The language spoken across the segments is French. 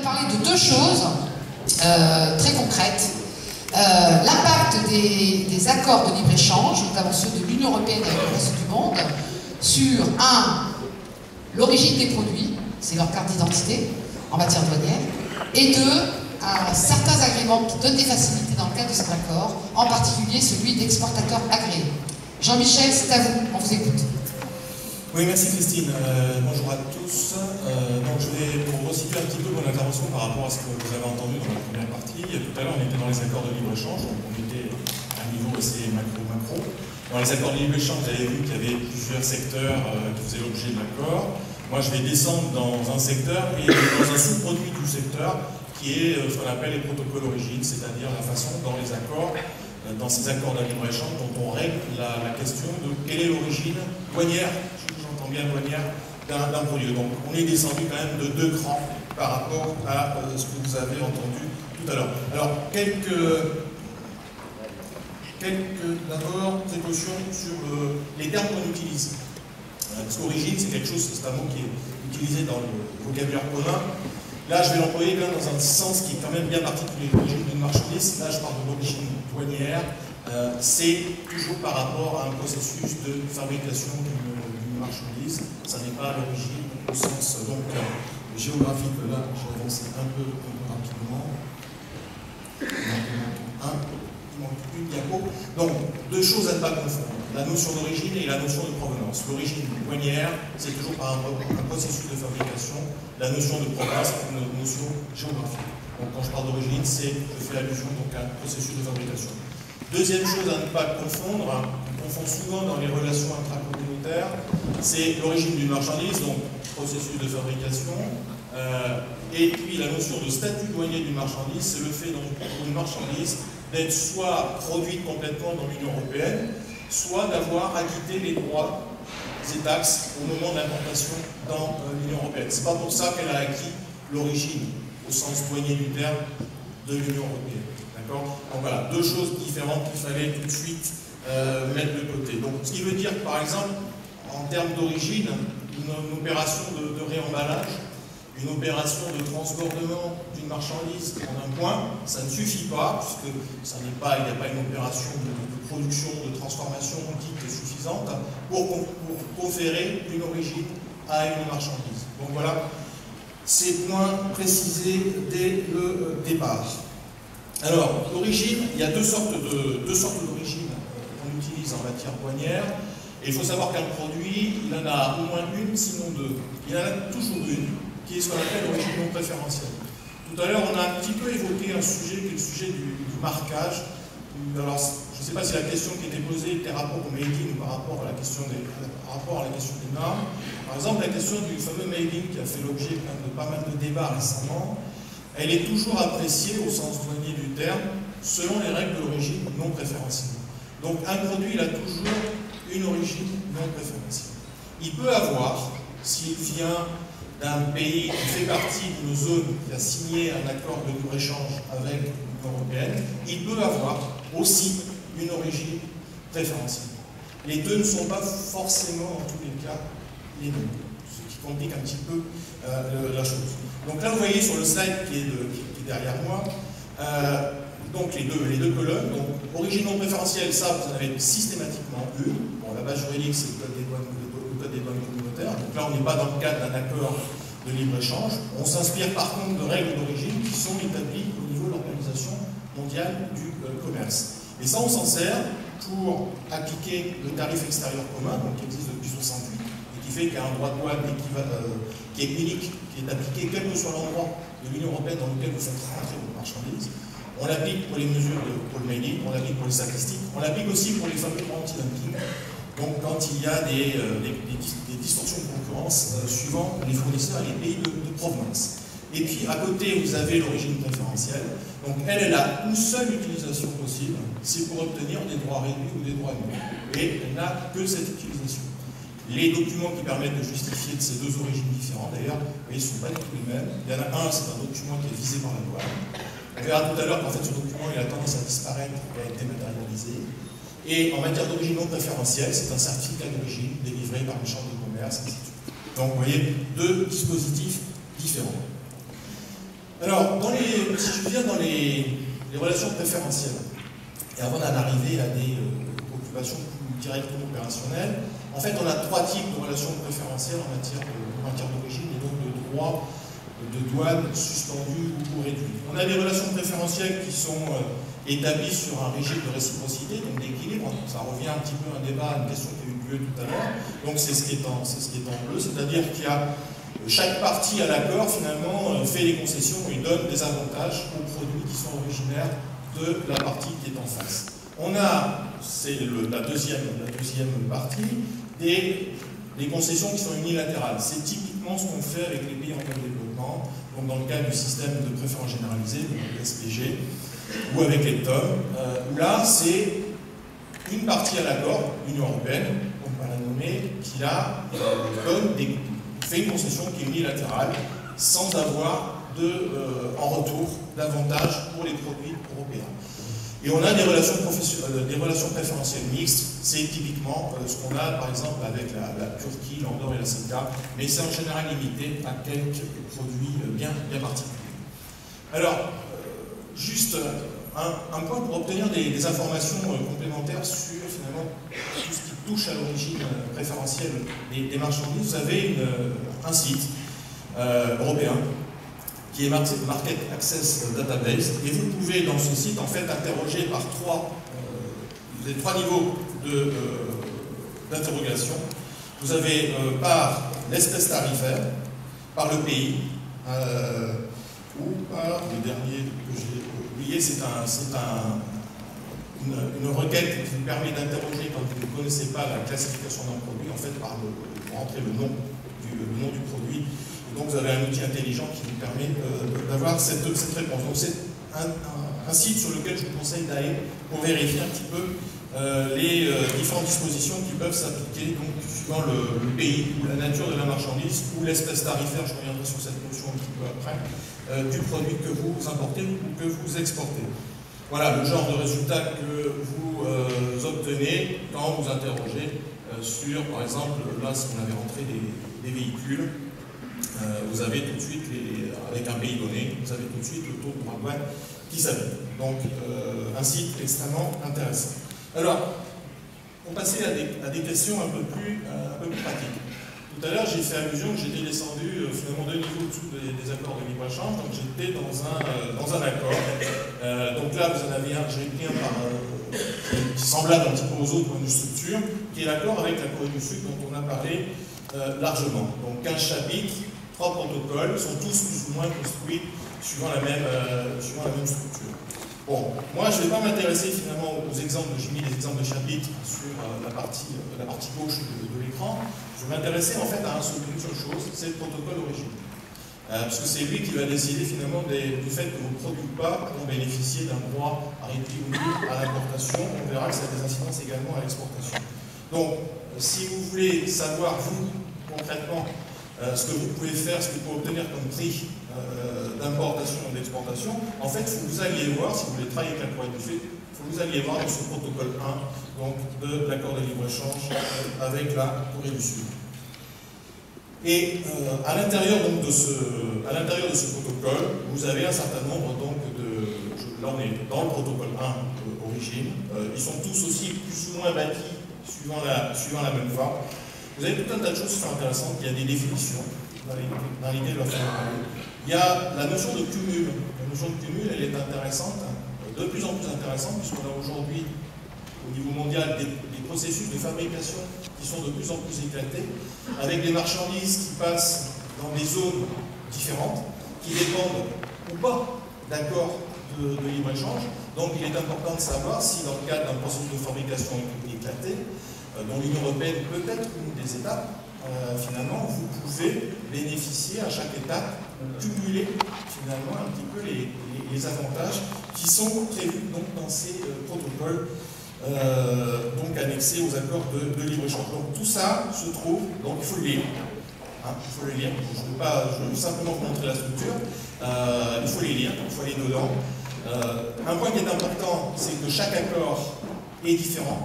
parler de deux choses très concrètes. L'impact des accords de libre-échange, notamment ceux de l'Union européenne avec le reste du monde, sur l'origine des produits, c'est leur carte d'identité en matière douanière, et certains agréments qui donnent des facilités dans le cadre de cet accord, en particulier celui d'exportateurs agréés. Jean-Michel, c'est à vous, on vous écoute. Oui, merci Christine. Bonjour à tous. Donc je vais pour resituer un petit peu mon intervention par rapport à ce que vous avez entendu dans la première partie. Tout à l'heure, on était dans les accords de libre-échange, donc on était à un niveau assez macro-macro. Dans les accords de libre-échange, vous avez vu qu'il y avait plusieurs secteurs qui faisaient l'objet de l'accord. Moi, je vais descendre dans un secteur et dans un sous-produit du secteur qui est ce qu'on appelle les protocoles origines, c'est-à-dire la façon dans les accords, dans ces accords de libre-échange, dont on règle la question de quelle est l'origine douanière, j'entends bien douanière, d'un produit. Donc on est descendu quand même de 2 crans par rapport à ce que vous avez entendu tout à l'heure. Alors, quelques d'abord précautions sur les termes qu'on utilise. Parce qu'origine, c'est quelque chose, c'est un mot qui est utilisé dans le vocabulaire commun. Là, je vais l'employer dans un sens qui est quand même bien particulier. L'origine d'une marchandise, là, je parle de l'origine douanière. C'est toujours par rapport à un processus de fabrication d'une marchandise. Ça n'est pas l'origine au sens géographique. Là, je vais avancer un peu rapidement. Il manque une diapo. Donc, deux choses à ne pas confondre. La notion d'origine et la notion de provenance. L'origine douanière, c'est toujours par un processus de fabrication. La notion de provenance, c'est une notion géographique. Donc, quand je parle d'origine, je fais allusion donc, à un processus de fabrication. Deuxième chose à ne pas confondre, on confond souvent dans les relations intracommunautaires, c'est l'origine d'une marchandise, donc processus de fabrication, et puis la notion de statut douanier d'une marchandise, c'est le fait donc, pour une marchandise d'être soit produite complètement dans l'Union européenne, soit d'avoir acquitté les droits et taxes au moment de l'importation dans l'Union européenne. C'est pas pour ça qu'elle a acquis l'origine, au sens douanier du terme, de l'Union européenne. D'accord ? Donc voilà, deux choses différentes qu'il fallait tout de suite mettre de côté. Donc, ce qui veut dire, par exemple, en termes d'origine, une opération de réemballage, une opération de transbordement d'une marchandise en un point, ça ne suffit pas, puisque il n'y a pas une opération de production, de transformation dite suffisante pour conférer une origine à une marchandise. Donc voilà, ces points précisés dès le départ. Alors, l'origine, il y a deux sortes d'origine qu'on utilise en matière douanière. Et il faut savoir qu'un produit, il en a au moins une, sinon deux. Il en a toujours une, qui est ce qu'on appelle l'origine non préférentielle. Tout à l'heure, on a un petit peu évoqué un sujet qui est le sujet du marquage. Alors, je ne sais pas si la question qui était posée était rapport au made in ou par rapport à la question des normes. Par exemple, la question du fameux made in qui a fait l'objet de pas mal de débats récemment, elle est toujours appréciée au sens douanier du terme selon les règles de l'origine non préférentielle. Donc, un produit, il a toujours une origine non préférentielle. Il peut avoir, s'il vient d'un pays qui fait partie d'une zone qui a signé un accord de libre-échange avec l'Union européenne, il peut avoir aussi une origine préférentielle. Les deux ne sont pas forcément, en tous les cas, les mêmes, ce qui complique un petit peu la chose. Donc là, vous voyez sur le slide qui est derrière moi, donc les deux colonnes. Donc, origine non préférentielle, ça, vous en avez systématiquement une. Bon, la base juridique, c'est le code des douanes communautaires. Donc là, on n'est pas dans le cadre d'un accord de libre-échange. On s'inspire par contre de règles d'origine qui sont établies au niveau de l'Organisation mondiale du commerce. Et ça, on s'en sert pour appliquer le tarif extérieur commun, donc qui existe depuis 1968, et qui fait qu'il y a un droit de douane qui est unique, qui est appliqué quel que soit l'endroit de l'Union européenne dans lequel vous faites rentrer votre marchandise. On l'applique pour les mesures pour le made-in, on l'applique pour les statistiques, on l'applique aussi pour les fameux anti-dumping. Donc quand il y a des distorsions de concurrence suivant les fournisseurs et les pays de provenance. Et puis à côté, vous avez l'origine préférentielle. Donc elle a une seule utilisation possible, c'est pour obtenir des droits réduits ou des droits nuls. Et elle n'a que cette utilisation. Les documents qui permettent de justifier de ces deux origines différentes, d'ailleurs, ils ne sont pas du tout les mêmes. Il y en a un, c'est un document qui est visé par la douane. On verra tout à l'heure qu'en fait ce document il a tendance à disparaître et a été matérialisé. Et en matière d'origine non préférentielle, c'est un certificat d'origine délivré par une chambre de commerce, ainsi de suite. Donc vous voyez, deux dispositifs différents. Alors, si je viens dans les relations préférentielles, et avant d'en arriver à des occupations plus directement opérationnelles, en fait, on a trois types de relations préférentielles en matière d'origine et donc de droits de douane suspendus ou réduits. On a des relations préférentielles qui sont établies sur un régime de réciprocité, donc d'équilibre. Ça revient un petit peu à un débat, à une question qui a eu lieu tout à l'heure. Donc c'est ce qui est en bleu, c'est-à-dire qu'il y a chaque partie à l'accord finalement fait des concessions et donne des avantages aux produits qui sont originaires de la partie qui est en face. On a, c'est la deuxième partie, des concessions qui sont unilatérales. C'est typiquement ce qu'on fait avec les pays en voie de développement, donc dans le cadre du système de préférence généralisée, le SPG, ou avec les TOM, où là, c'est une partie à l'accord, l'Union européenne, on va la nommer, qui là fait une concession qui est unilatérale, sans avoir en retour d'avantages pour les produits européens. Et on a des relations préférentielles mixtes, c'est typiquement ce qu'on a par exemple avec la Turquie, l'Andorre et la CETA, mais c'est en général limité à quelques produits bien particuliers. Alors, juste un point pour obtenir des informations complémentaires sur finalement tout ce qui touche à l'origine préférentielle des marchandises. Vous avez un site européen qui est Market Access Database, et vous pouvez dans ce site en fait interroger par les trois niveaux d'interrogation. Vous avez par l'espèce tarifaire, par le pays, ou par le dernier que j'ai oublié, c'est une requête qui vous permet d'interroger quand vous ne connaissez pas la classification d'un produit, en fait par rentrer le nom du produit. Donc vous avez un outil intelligent qui vous permet d'avoir cette réponse. Donc c'est un site sur lequel je vous conseille d'aller pour vérifier un petit peu les différentes dispositions qui peuvent s'appliquer, donc suivant le pays ou la nature de la marchandise ou l'espèce tarifaire, je reviendrai sur cette notion un petit peu après, du produit que vous importez ou que vous exportez. Voilà le genre de résultat que vous obtenez quand vous interrogez sur, par exemple, là si vous avez rentré des véhicules, vous avez tout de suite, avec un pays donné, vous avez tout de suite le taux de droit de douane qui s'applique. Donc, un site extrêmement intéressant. Alors, on passait à des questions un peu plus pratiques. Tout à l'heure, j'ai fait allusion que j'étais descendu finalement 2 niveaux au-dessous des accords de libre-échange, donc j'étais dans un accord. Donc là, vous en avez j'ai pris un qui semblable un petit peu aux autres points de structure, qui est l'accord avec la Corée du Sud, dont on a parlé largement. Donc 15 chapitres, 3 protocoles, sont tous plus ou moins construits suivant la même structure. Bon, moi je ne vais pas m'intéresser finalement aux exemples, j'ai mis des exemples de chapitres sur la partie gauche de l'écran. Je vais m'intéresser en fait à une seule chose, c'est le protocole d'origine. Parce que c'est lui qui va décider finalement du fait que vos produits ou pas vont bénéficier d'un droit à rétribuer à l'importation. On verra que ça a des incidences également à l'exportation. Donc, si vous voulez savoir, vous, concrètement, ce que vous pouvez faire, ce que vous pouvez obtenir comme prix d'importation ou d'exportation, en fait, il faut que vous alliez voir, si vous voulez travailler avec la Corée du Sud, il faut que vous alliez voir dans ce protocole 1, donc de l'accord de libre-échange avec la Corée du Sud. Et à l'intérieur de ce protocole, vous avez un certain nombre donc là on est dans le protocole 1 origine, ils sont tous aussi plus ou moins bâtis suivant la même forme. Vous avez tout un tas de choses qui sont intéressantes, il y a des définitions dans lesquelles il va falloir parler. Il y a la notion de cumul. La notion de cumul, elle est intéressante, de plus en plus intéressante, puisqu'on a aujourd'hui, au niveau mondial, des processus de fabrication qui sont de plus en plus éclatés, avec des marchandises qui passent dans des zones différentes, qui dépendent ou pas d'accords de libre-échange. Donc il est important de savoir si dans le cadre d'un processus de fabrication éclaté, dont l'Union européenne peut être une des étapes, finalement, vous pouvez bénéficier à chaque étape, cumuler finalement un petit peu les avantages qui sont prévus donc, dans ces protocoles donc annexés aux accords de libre-échange. Donc tout ça se trouve, donc il faut le lire. Il faut les lire. Je veux simplement vous montrer la structure. Il faut les lire, il faut aller dedans. Un point qui est important, c'est que chaque accord est différent.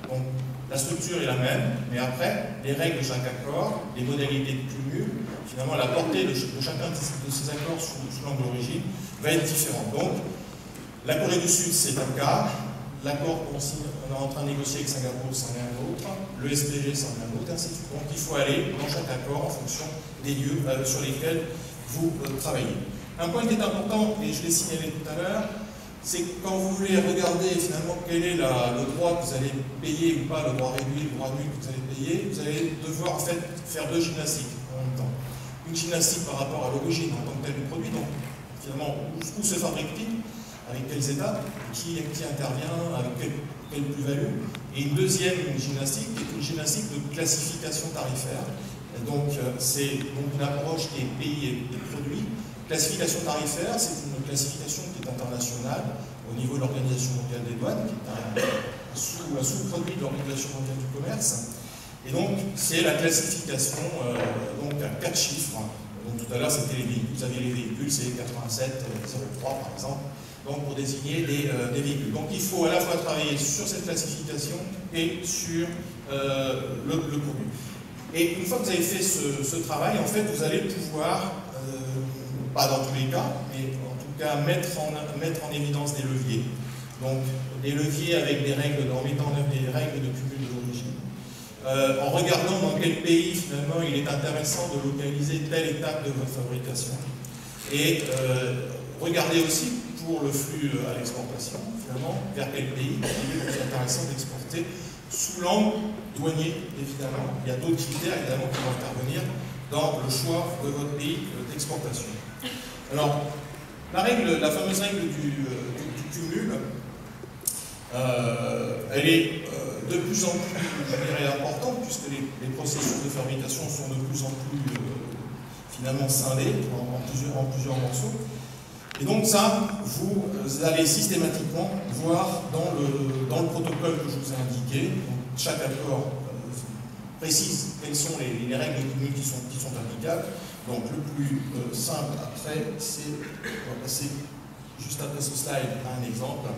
Donc, la structure est la même, mais après, les règles de chaque accord, les modalités de cumul, finalement la portée de chacun de ces accords sous l'angle d'origine va être différente. Donc, la Corée du Sud, c'est un cas. L'accord qu'on est en train de négocier avec Singapour, c'en est un autre. Le SPG, c'en est un autre, ainsi de suite. Donc, il faut aller dans chaque accord en fonction des lieux sur lesquels vous travaillez. Un point qui est important, et je l'ai signalé tout à l'heure, c'est que quand vous voulez regarder finalement quel est le droit que vous allez payer ou pas, le droit réduit, le droit nul que vous allez payer, vous allez devoir en fait faire deux gymnastiques en même temps. Une gymnastique par rapport à l'origine en tant que tel du produit, donc finalement où se fabrique-t-il, avec quelles étapes, qui intervient, avec quelle plus-value, et une deuxième gymnastique qui est une gymnastique de classification tarifaire. Et donc c'est une approche qui est pays et produit. Classification tarifaire, c'est une classification qui est internationale au niveau de l'Organisation mondiale des douanes, qui est un sous-produit de l'Organisation mondiale du commerce. Et donc, c'est la classification donc à 4 chiffres. Donc, tout à l'heure, c'était les véhicules. Vous avez les véhicules, c'est 8703 par exemple, donc pour désigner des véhicules. Donc, il faut à la fois travailler sur cette classification et sur le produit. Et une fois que vous avez fait ce travail, en fait, vous allez pouvoir pas dans tous les cas, mais en tout cas mettre en évidence des leviers. Donc des leviers avec des règles, en mettant en œuvre des règles de cumul de l'origine. En regardant dans quel pays finalement il est intéressant de localiser telle étape de votre fabrication. Et regardez aussi pour le flux à l'exportation, finalement, vers quel pays il est intéressant d'exporter sous l'angle douanier, évidemment. Il y a d'autres critères évidemment qui vont intervenir dans le choix de votre pays d'exportation. Alors, la fameuse règle du cumul, elle est de plus en plus, je dirais, importante, puisque les processus de fabrication sont de plus en plus finalement scindés en plusieurs morceaux. Et donc ça, vous allez systématiquement voir dans le protocole que je vous ai indiqué. Donc, chaque accord précise quelles sont les règles de cumul qui sont applicables. Donc le plus simple après, c'est, on va passer juste après ce slide à un exemple.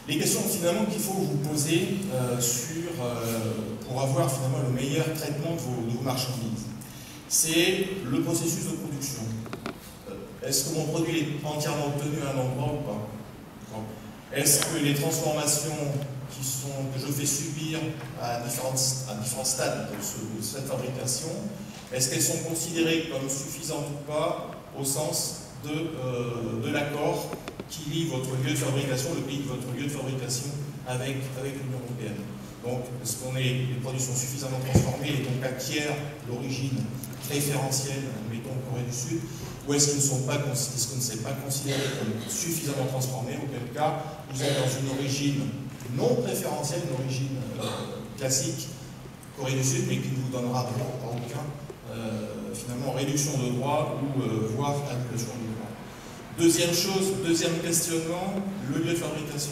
Les questions finalement qu'il faut vous poser pour avoir finalement le meilleur traitement de vos marchandises. C'est le processus de production. Est-ce que mon produit est entièrement obtenu à un endroit ou pas? Est-ce que les transformations que je fais subir à différents stades de cette fabrication, est-ce qu'elles sont considérées comme suffisantes ou pas au sens de l'accord qui lie votre lieu de fabrication, le pays de votre lieu de fabrication avec l'Union européenne? Donc, est-ce que les produits sont suffisamment transformés et donc acquièrent l'origine préférentielle, mettons Corée du Sud, ou est-ce qu'ils ne sont pas considérés comme suffisamment transformés, auquel cas vous êtes dans une origine non préférentielle, une origine classique, Corée du Sud, mais qui ne vous donnera aucun finalement réduction de droit ou voire annulation de droit. Deuxième questionnement, le lieu de fabrication.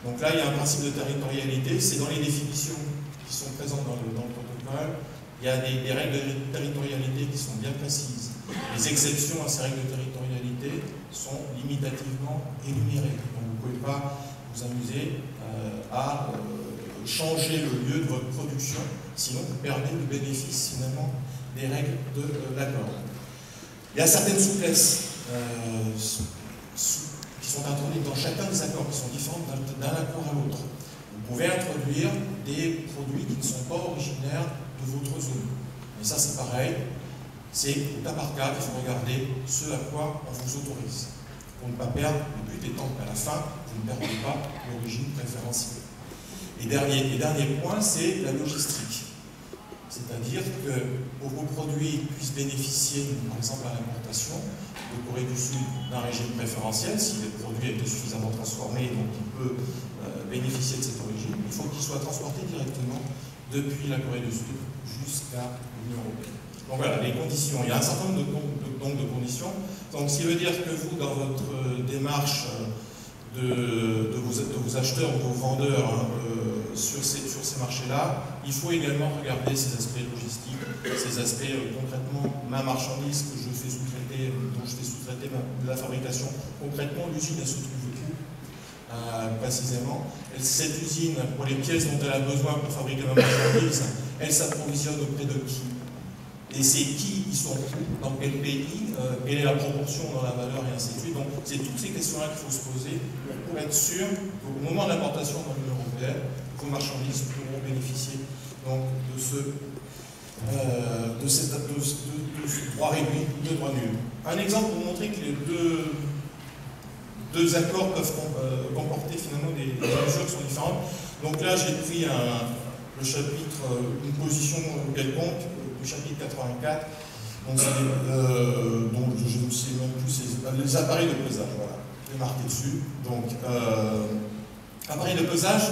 Donc là, il y a un principe de territorialité, c'est dans les définitions qui sont présentes dans le protocole, il y a des règles de territorialité qui sont bien précises. Les exceptions à ces règles de territorialité sont limitativement énumérées. Donc vous ne pouvez pas vous amuser à changer le lieu de votre production, sinon vous perdez le bénéfice finalement des règles de l'accord. Il y a certaines souplesses qui sont introduites dans chacun des accords, qui sont différentes d'un accord à l'autre. Vous pouvez introduire des produits qui ne sont pas originaires de votre zone. Et ça, c'est pareil, c'est au cas par cas qu'il faut regarder ce à quoi on vous autorise. Pour ne pas perdre, le but étant qu'à la fin, vous ne perdez pas l'origine préférentielle. Et dernier point, c'est la logistique. C'est-à-dire que pour que vos produits puissent bénéficier, par exemple à l'importation de Corée du Sud, d'un régime préférentiel, si le produit a été suffisamment transformé, donc il peut bénéficier de cette origine, il faut qu'il soit transporté directement depuis la Corée du Sud jusqu'à l'Union européenne. Donc voilà, les conditions. Il y a un certain nombre de conditions. Donc ce qui veut dire que vous, dans votre démarche de vos acheteurs ou de vos vendeurs sur ces marchés-là, il faut également regarder ces aspects logistiques, ces aspects concrètement, ma marchandise que je fais sous-traiter, dont je fais sous-traiter la fabrication, concrètement l'usine elle se trouve où précisément. Cette usine, pour les pièces dont elle a besoin pour fabriquer ma marchandise, elle s'approvisionne auprès de qui? Et c'est qui, ils sont où, dans quel pays, quelle est la proportion dans la valeur et ainsi de suite. Donc c'est toutes ces questions-là qu'il faut se poser pour être sûr qu'au moment de l'importation dans l'Union européenne, vos marchandises pourront bénéficier donc, de ce droit réduit, de droit nul. Un exemple pour montrer que les deux accords peuvent comporter finalement des mesures qui sont différentes. Donc là, j'ai pris le chapitre, une position quelconque du chapitre 84. Donc, je ne sais même plus, les appareils de pesage, voilà, je l'ai marqué dessus. Donc, appareils de pesage,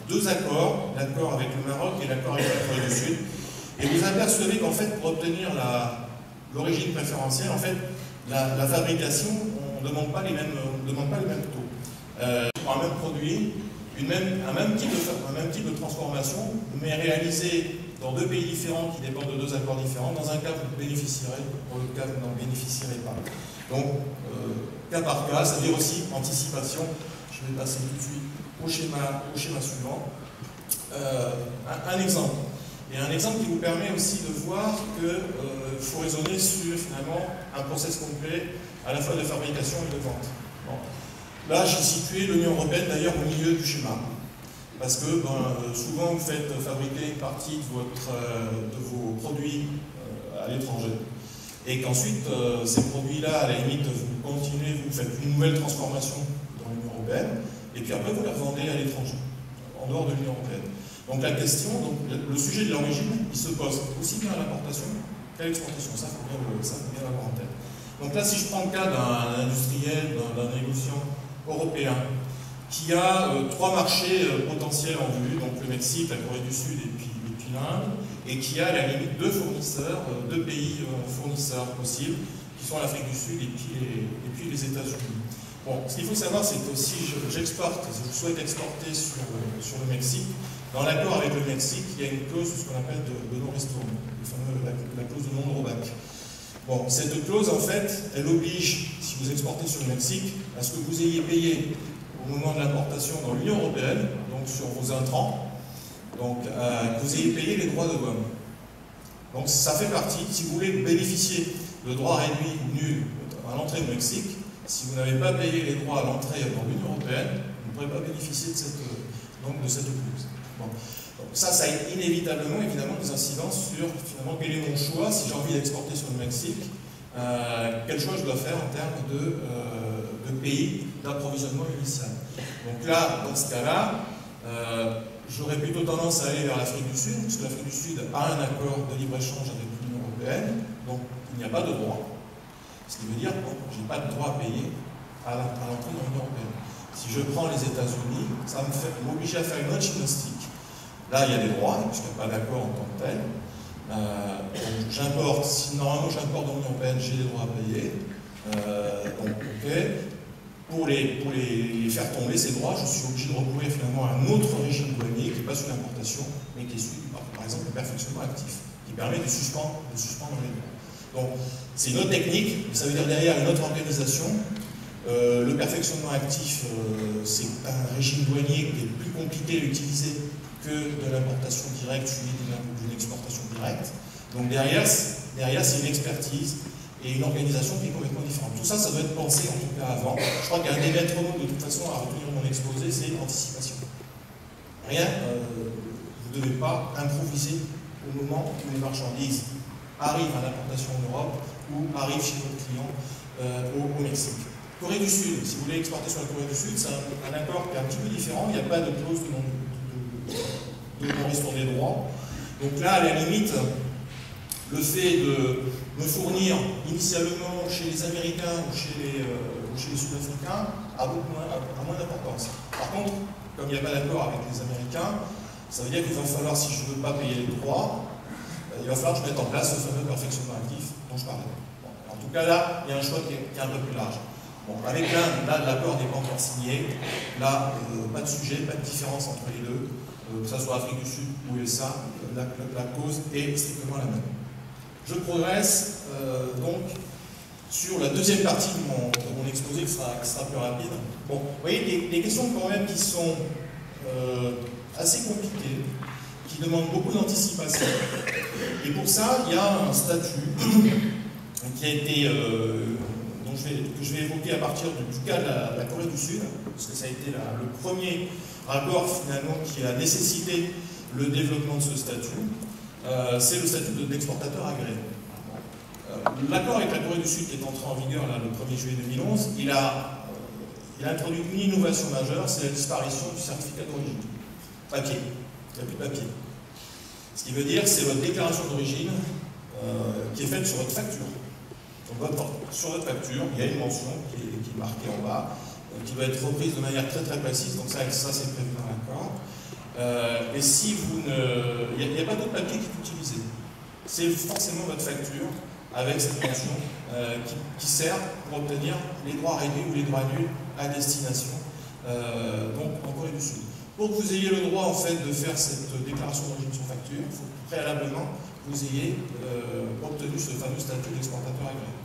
deux accords, l'accord avec le Maroc et l'accord avec la Corée du Sud. Et vous apercevez qu'en fait, pour obtenir l'origine préférentielle, en fait, la fabrication, on ne demande pas les mêmes taux. Pour un même produit, un même type de transformation, mais réalisé dans deux pays différents qui dépendent de deux accords différents. Dans un cas, vous bénéficierez, dans l'autre cas, vous n'en bénéficierez pas. Donc, cas par cas, ça veut dire aussi anticipation. Je vais passer tout de suite au schéma suivant. Un exemple. Et un exemple qui vous permet aussi de voir qu'il faut raisonner sur finalement un process complet à la fois de fabrication et de vente. Bon. Là, j'ai situé l'Union européenne d'ailleurs au milieu du schéma. Parce que souvent vous faites fabriquer une partie de vos produits à l'étranger. Et qu'ensuite, ces produits-là, à la limite, vous continuez, vous faites une nouvelle transformation dans l'Union européenne, et puis après vous les revendez à l'étranger, en dehors de l'Union européenne. Donc la question, le sujet de l'origine, il se pose aussi bien à l'importation qu'à l'exportation. Ça, faut bien l'avoir en tête. Donc là, si je prends le cas d'un industriel, d'un négociant européen, qui a trois marchés potentiels en vue, donc le Mexique, la Corée du Sud et puis l'Inde, et qui a à la limite deux pays fournisseurs possibles, qui sont l'Afrique du Sud et puis les États-Unis. Bon, ce qu'il faut savoir, c'est que si je souhaite exporter sur le Mexique, dans l'accord avec le Mexique, il y a une clause, ce qu'on appelle de non-retourne, la clause de non-drawback. Bon, cette clause, en fait, elle oblige, si vous exportez sur le Mexique, à ce que vous ayez payé au moment de l'importation dans l'Union européenne, donc sur vos intrants, donc que vous ayez payé les droits de douane. Donc ça fait partie, si vous voulez bénéficier de droits réduits ou nuls à l'entrée au Mexique, si vous n'avez pas payé les droits à l'entrée dans l'Union européenne, vous ne pourrez pas bénéficier de cette clause. Bon. Donc ça a inévitablement, évidemment, des incidences sur, finalement, quel est mon choix, si j'ai envie d'exporter sur le Mexique, quel choix je dois faire en termes de pays d'approvisionnement initial. Donc là, dans ce cas-là, j'aurais plutôt tendance à aller vers l'Afrique du Sud, parce que l'Afrique du Sud a un accord de libre-échange avec l'Union européenne, donc il n'y a pas de droit. Ce qui veut dire que je n'ai pas de droit à payer à l'entrée de l'Union européenne. Si je prends les États-Unis, ça m'oblige à faire une autre gymnastique. Là, il y a des droits, puisqu'il n'y a pas d'accord en tant que tel. J'importe, si normalement j'importe dans l'Union européenne, j'ai des droits à payer. Donc, ok. Pour les faire tomber, ces droits, je suis obligé de recourir finalement à un autre régime douanier qui n'est pas sur l'importation, mais qui est celui, par exemple, le perfectionnement actif, qui permet de suspendre les droits. Donc, c'est une autre technique, ça veut dire derrière une autre organisation. Le perfectionnement actif, c'est un régime douanier qui est plus compliqué à utiliser que de l'importation directe suivie d'une exportation directe. Donc derrière c'est une expertise et une organisation qui est complètement différente. Tout ça, ça doit être pensé en tout cas avant. Je crois qu'il y a un des maîtres mots de toute façon à retenir mon exposé, c'est l'anticipation. Rien, vous ne devez pas improviser au moment où les marchandises arrivent à l'importation en Europe ou arrivent chez votre client au Mexique. Corée du Sud, si vous voulez exporter sur la Corée du Sud, c'est un accord qui est un petit peu différent, il n'y a pas de clause de non-retour des droits. Donc là, à la limite, le fait de me fournir initialement chez les Américains ou chez les Sud-Africains a moins d'importance. Par contre, comme il n'y a pas d'accord avec les Américains, ça veut dire qu'il va falloir, si je ne veux pas payer les droits, il va falloir que je mette en place ce fameux perfectionnement actif dont je parlais. Bon, en tout cas, là, il y a un choix qui est un peu plus large. Bon, avec l'Inde, là, l'accord n'est pas encore signé. Là, pas de sujet, pas de différence entre les deux. Que ce soit Afrique du Sud ou USA, la cause est strictement la même. Je progresse donc sur la deuxième partie de mon exposé qui sera plus rapide. Bon, vous voyez, des questions quand même qui sont assez compliquées, qui demandent beaucoup d'anticipation. Et pour ça, il y a un statut qui a été, que je vais évoquer à partir du cas de la Corée du Sud, parce que ça a été le premier accord finalement qui a nécessité le développement de ce statut. C'est le statut d'exportateur agréé. L'accord avec la Corée du Sud qui est entré en vigueur là, le 1er juillet 2011, il a introduit une innovation majeure, c'est la disparition du certificat d'origine. Papier. Il n'y a plus de papier. Ce qui veut dire que c'est votre déclaration d'origine qui est faite sur votre facture. Donc sur votre facture, il y a une mention qui est marquée en bas, qui doit être reprise de manière très très précise, donc ça c'est prévu dans l'accord. Et si vous ne... Il n'y a pas d'autre papier qui est utilisé. C'est forcément votre facture avec cette mention qui sert pour obtenir les droits réduits ou les droits nuls à destination, donc en Corée du Sud. Pour que vous ayez le droit en fait de faire cette déclaration d'origine sur facture, il faut préalablement que vous ayez obtenu ce fameux statut d'exportateur agréé.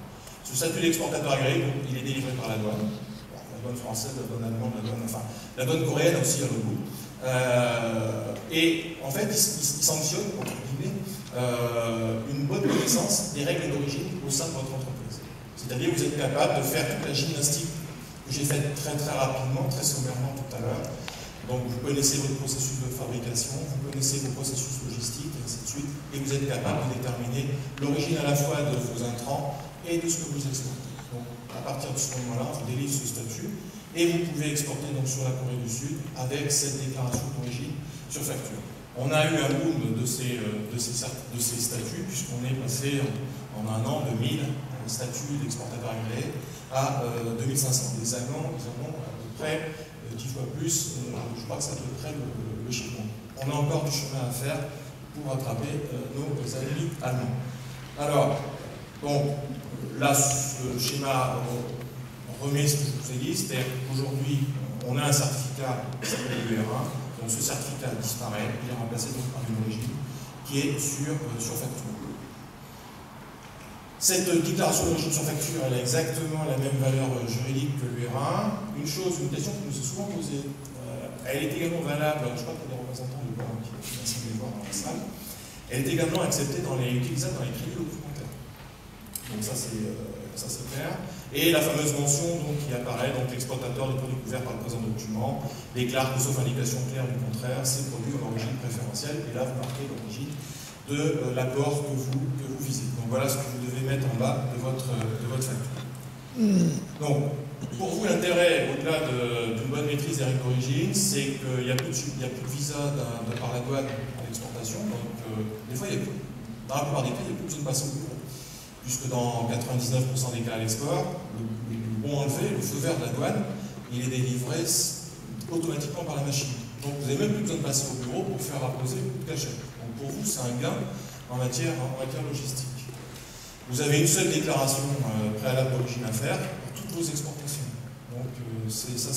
Ce statut d'exportateur agréé, donc, il est délivré par la douane. La douane française, la douane allemande, la douane coréenne aussi à l'autre bout. Et en fait, il sanctionne, entre guillemets, une bonne connaissance des règles d'origine au sein de votre entreprise. C'est-à-dire que vous êtes capable de faire toute la gymnastique que j'ai faite très très rapidement, très sommairement tout à l'heure. Donc vous connaissez votre processus de fabrication, vous connaissez vos processus logistiques, et ainsi de suite, et vous êtes capable de déterminer l'origine à la fois de vos intrants et de ce que vous exportez. Donc à partir de ce moment-là, on vous délivre ce statut, et vous pouvez exporter donc sur la Corée du Sud avec cette déclaration d'origine sur facture. On a eu un boom de ces statuts, puisqu'on est passé en un an de 1000 statuts d'exportateurs agréés à 2500. Les Allemands, ils en ont à peu près 10 fois plus, je crois que c'est à peu près le chiffre. On a encore du chemin à faire pour rattraper nos amis allemands. Alors, donc, là, ce schéma remet ce que je vous ai dit, c'est-à-dire qu'aujourd'hui, on a un certificat qui s'appelle l'UR1, donc ce certificat disparaît, il est remplacé donc par une origine qui est sur facture. Cette déclaration d'origine sur facture, elle a exactement la même valeur juridique que l'UR1. Une question qui nous est souvent posée, elle est également valable, je crois qu'il y a des représentants du gouvernement qui sont venus voir dans la salle, elle est également acceptée utilisable dans les crédits documentaires. Donc ça c'est clair. Et la fameuse mention donc, qui apparaît, donc l'exploitateur des produits couverts par le présent document déclare que sauf indication claire du contraire, ces produits ont l'origine préférentielle, et là vous marquez l'origine de l'accord que vous visez. Donc voilà ce que vous devez mettre en bas de votre facture. Donc, pour vous, l'intérêt, au-delà d'une bonne maîtrise des règles d'origine, c'est qu'il n'y a plus de visa par la douane à l'exportation. Donc, des fois, dans la plupart des cas, il n'y a plus besoin de passer au bureau. Puisque dans 99% des cas à l'export, le bon enlevé, le feu vert de la douane, il est délivré automatiquement par la machine. Donc, vous n'avez même plus besoin de passer au bureau pour faire apposer le coup de cachet. Donc, pour vous, c'est un gain en matière logistique. Vous avez une seule déclaration préalable d'origine à faire pour toutes vos exportations. Donc ça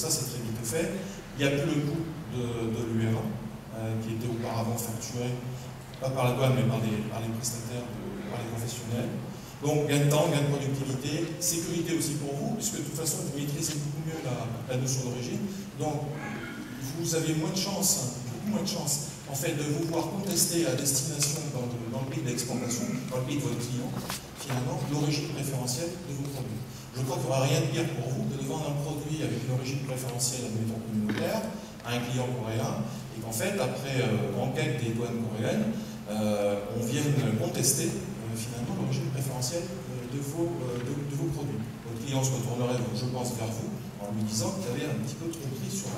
c'est très vite fait. Il n'y a plus le coût de l'UR1 qui était auparavant facturé, pas par la douane mais par les prestataires, par les professionnels. Donc gain de temps, gain de productivité, sécurité aussi pour vous, puisque de toute façon vous maîtrisez beaucoup mieux la notion d'origine. Donc vous avez moins de chance, beaucoup moins de chance en fait de vous voir contester à destination dans le pays d'exportation, dans le pays de votre client, finalement, l'origine préférentielle de vos produits. Je crois qu'il n'y aura rien de pire pour vous que de vendre un produit avec une origine préférentielle, admettons communautaire, à un client coréen, et qu'en fait, après enquête des douanes coréennes, on vienne contester finalement l'origine préférentielle de vos produits. Votre client se retournerait, je pense, vers vous, en lui disant qu'il avait un petit peu tromperie sur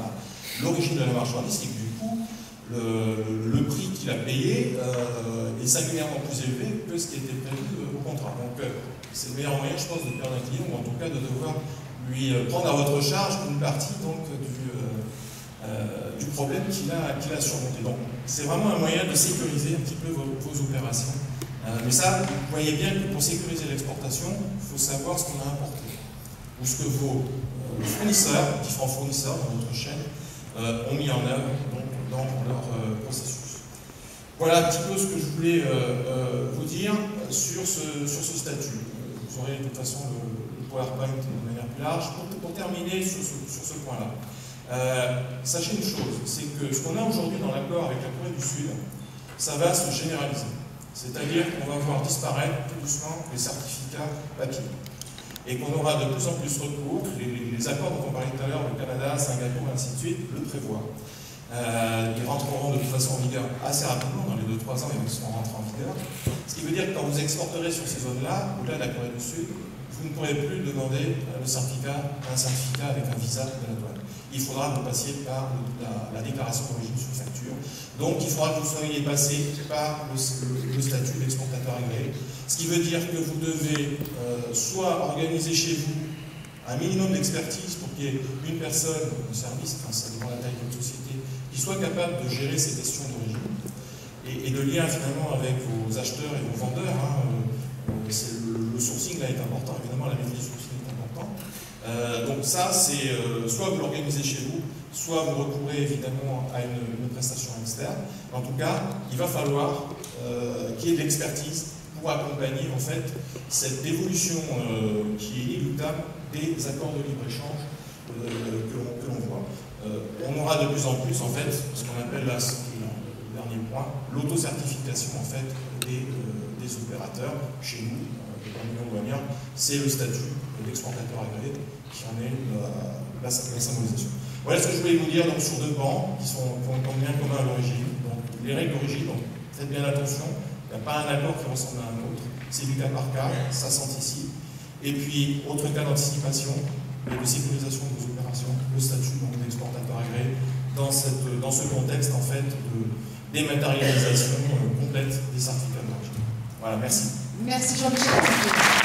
l'origine de la marchandise, et que du coup, le prix qu'il a payé est singulièrement plus élevé que ce qui était prévu au contrat. Donc c'est le meilleur moyen, je pense, de perdre un client, ou en tout cas de devoir lui prendre à votre charge une partie donc, du problème qu'il a surmonté. Donc c'est vraiment un moyen de sécuriser un petit peu vos opérations. Mais ça, vous voyez bien que pour sécuriser l'exportation, il faut savoir ce qu'on a importé, ou ce que vos fournisseurs, différents fournisseurs dans votre chaîne, ont mis en œuvre dans leur processus. Voilà un petit peu ce que je voulais vous dire sur ce statut. Vous aurez de toute façon le PowerPoint de manière plus large. Pour terminer sur ce point-là, sachez une chose, c'est que ce qu'on a aujourd'hui dans l'accord avec la Corée du Sud, ça va se généraliser. C'est-à-dire qu'on va voir disparaître tout doucement les certificats papier. Et qu'on aura de plus en plus recours, les accords dont on parlait tout à l'heure, le Canada, Singapour, et ainsi de suite, le prévoient. Ils rentreront de toute façon en vigueur assez rapidement, dans les 2-3 ans, ils vont rentrer en vigueur. Ce qui veut dire que quand vous exporterez sur ces zones-là, au-delà de la Corée du Sud, vous ne pourrez plus demander un certificat avec un visa de la douane. Il faudra que vous passiez par la déclaration d'origine sur facture. Donc il faudra que vous soyez passé par le statut d'exportateur agréé. Ce qui veut dire que vous devez soit organiser chez vous un minimum d'expertise pour qu'il y ait une personne de service, enfin ça dépend de la taille de votre société, qui soit capable de gérer ces questions d'origine et de lien finalement avec vos acheteurs et vos vendeurs. Le sourcing là est important, évidemment la maîtrise du sourcing est important. Donc ça, c'est soit vous l'organisez chez vous, soit vous recourez évidemment à une prestation externe. En tout cas, il va falloir qu'il y ait de l'expertise pour accompagner en fait cette évolution qui est inéluctable des accords de libre-échange que l'on voit. On aura de plus en plus en fait ce qu'on appelle là, le dernier point, l'autocertification en fait des opérateurs chez nous. Dans l'Union douanière, c'est le statut d'exportateur agréé qui en est la symbolisation. Voilà ce que je voulais vous dire donc, sur 2 pans qui ont bien commun à l'origine. Donc les règles d'origine, faites bien attention, il n'y a pas un accord qui ressemble à un autre, c'est du cas par cas, ça s'anticipe. Et puis, autre cas d'anticipation et de sécurisation de vos opérations, le statut d'exportateur agréé dans ce contexte en fait de dématérialisation complète des certificats d'origine. Voilà, merci. Merci Jean-Michel.